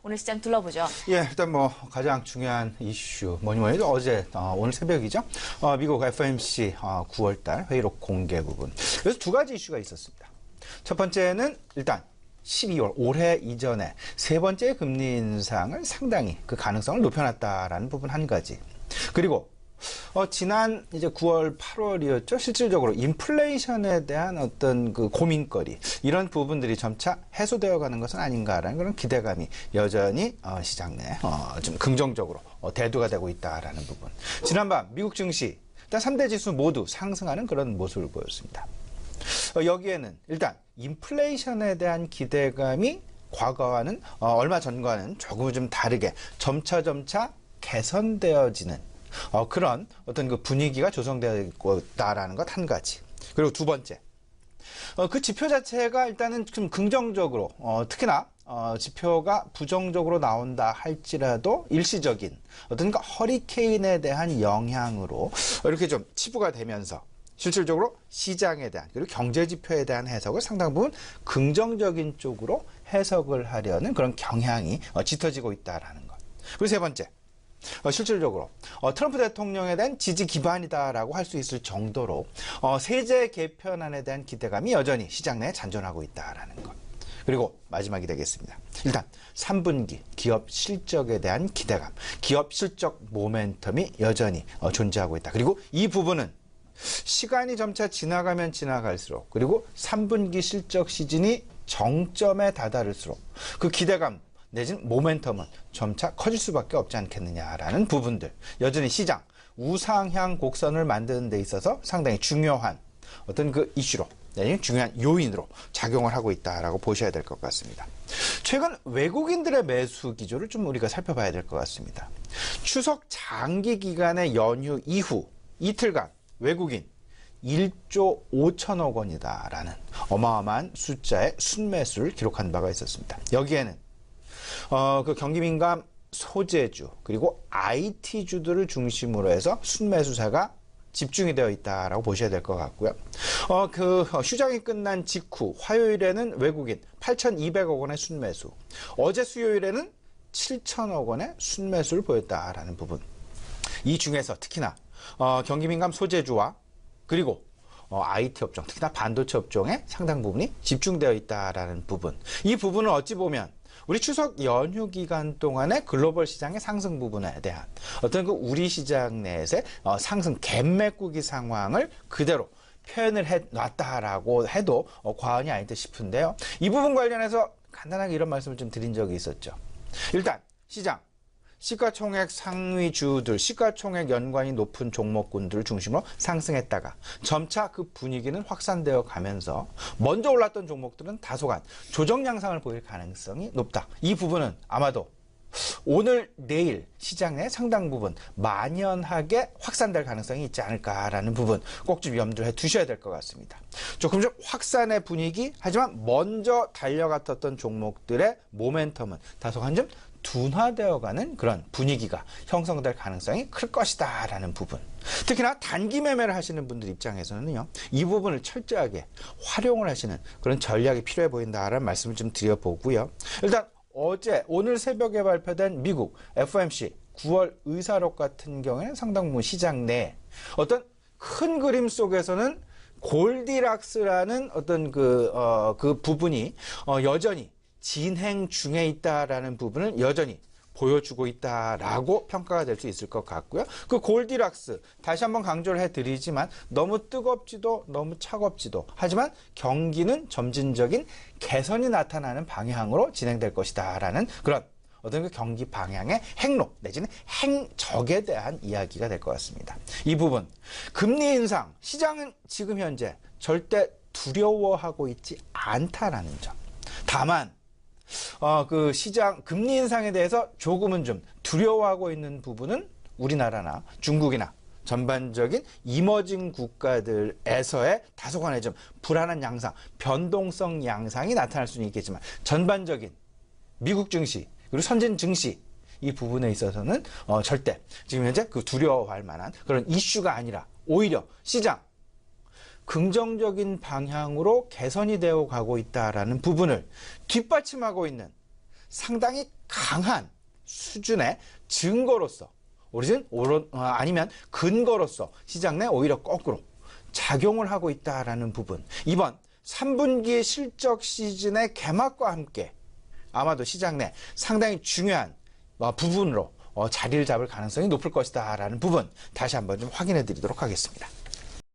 오늘 시장 둘러보죠. 예, 일단 뭐 가장 중요한 이슈 뭐니 해도 어제 오늘 새벽이죠. 미국 FOMC 9월달 회의록 공개 부분. 그래서 두 가지 이슈가 있었습니다. 첫 번째는 일단 12월 올해 이전에 세 번째 금리 인상을 상당히 그 가능성을 높여놨다라는 부분 한 가지. 그리고 지난 이제 9월, 8월이었죠. 실질적으로 인플레이션에 대한 어떤 그 고민거리 이런 부분들이 점차 해소되어 가는 것은 아닌가라는 그런 기대감이 여전히 시장 내 좀 긍정적으로 대두가 되고 있다라는 부분. 지난밤 미국 증시 일단 3대 지수 모두 상승하는 그런 모습을 보였습니다. 여기에는 일단 인플레이션에 대한 기대감이 과거와는 얼마 전과는 조금 좀 다르게 점차 개선되어지는 그런 어떤 그 분위기가 조성되고 있다라는 것 한 가지. 그리고 두 번째, 그 지표 자체가 일단은 좀 긍정적으로, 특히나 지표가 부정적으로 나온다 할지라도 일시적인 어떤 그 허리케인에 대한 영향으로 이렇게 좀 치부가 되면서 실질적으로 시장에 대한 그리고 경제 지표에 대한 해석을 상당 부분 긍정적인 쪽으로 해석을 하려는 그런 경향이 짙어지고 있다라는 것. 그리고 세 번째. 실질적으로 트럼프 대통령에 대한 지지 기반이다라고 할 수 있을 정도로 세제 개편안에 대한 기대감이 여전히 시장 내에 잔존하고 있다라는 것. 그리고 마지막이 되겠습니다. 일단 3분기 기업 실적에 대한 기대감, 기업 실적 모멘텀이 여전히 존재하고 있다. 그리고 이 부분은 시간이 점차 지나가면 지나갈수록 그리고 3분기 실적 시즌이 정점에 다다를수록 그 기대감 내지는 모멘텀은 점차 커질 수밖에 없지 않겠느냐라는 부분들. 여전히 시장 우상향 곡선을 만드는 데 있어서 상당히 중요한 어떤 그 이슈로 내지는 중요한 요인으로 작용을 하고 있다라고 보셔야 될 것 같습니다. 최근 외국인들의 매수 기조를 좀 우리가 살펴봐야 될 것 같습니다. 추석 장기 기간의 연휴 이후 이틀간 외국인 1조 5천억 원이다라는 어마어마한 숫자의 순매수를 기록한 바가 있었습니다. 여기에는 그 경기 민감 소재주 그리고 IT주들을 중심으로 해서 순매수세가 집중이 되어 있다라고 보셔야 될 것 같고요. 그 휴장이 끝난 직후 화요일에는 외국인 8,200억 원의 순매수, 어제 수요일에는 7천억 원의 순매수를 보였다라는 부분. 이 중에서 특히나 경기 민감 소재주와 그리고 IT 업종, 특히나 반도체 업종에 상당 부분이 집중되어 있다라는 부분. 이 부분을 어찌 보면 우리 추석 연휴 기간 동안의 글로벌 시장의 상승 부분에 대한 어떤 그 우리 시장 내에서의 상승 갭매꾸기 상황을 그대로 표현을 해놨다라고 해도 과언이 아닐 듯 싶은데요. 이 부분 관련해서 간단하게 이런 말씀을 좀 드린 적이 있었죠. 일단 시장 시가총액 상위주들, 시가총액 연관이 높은 종목군들을 중심으로 상승했다가 점차 그 분위기는 확산되어 가면서 먼저 올랐던 종목들은 다소간 조정 양상을 보일 가능성이 높다. 이 부분은 아마도 오늘, 내일 시장 내 상당 부분 만연하게 확산될 가능성이 있지 않을까라는 부분 꼭 좀 염두해 두셔야 될 것 같습니다. 조금 좀 확산의 분위기, 하지만 먼저 달려갔었던 종목들의 모멘텀은 다소간 좀 둔화되어가는 그런 분위기가 형성될 가능성이 클 것이다라는 부분. 특히나 단기 매매를 하시는 분들 입장에서는요, 이 부분을 철저하게 활용을 하시는 그런 전략이 필요해 보인다라는 말씀을 좀 드려보고요. 일단 오늘 새벽에 발표된 미국 FOMC 9월 의사록 같은 경우에는 상당 부분 시장 내 어떤 큰 그림 속에서는 골디락스라는 어떤 그 부분이 여전히 진행 중에 있다라는 부분을 여전히 보여주고 있다라고 평가가 될 수 있을 것 같고요. 그 골디락스 다시 한번 강조를 해드리지만 너무 뜨겁지도 너무 차갑지도 하지만 경기는 점진적인 개선이 나타나는 방향으로 진행될 것이다라는 그런 어떤 그 경기 방향의 행로 내지는 행적에 대한 이야기가 될 것 같습니다. 이 부분 금리 인상 시장은 지금 현재 절대 두려워하고 있지 않다라는 점. 다만 그 시장 금리 인상에 대해서 조금은 좀 두려워하고 있는 부분은 우리나라나 중국이나 전반적인 이머징 국가들에서의 다소간의 좀 불안한 양상, 변동성 양상이 나타날 수는 있겠지만 전반적인 미국 증시 그리고 선진 증시 이 부분에 있어서는 절대 지금 현재 그 두려워할 만한 그런 이슈가 아니라 오히려 시장 긍정적인 방향으로 개선이 되어 가고 있다라는 부분을 뒷받침하고 있는 상당히 강한 수준의 증거로서 아니면 근거로서 시장 내 오히려 거꾸로 작용을 하고 있다라는 부분. 이번 3분기 실적 시즌의 개막과 함께 아마도 시장 내 상당히 중요한 부분으로 자리를 잡을 가능성이 높을 것이다라는 부분 다시 한번 좀 확인해 드리도록 하겠습니다.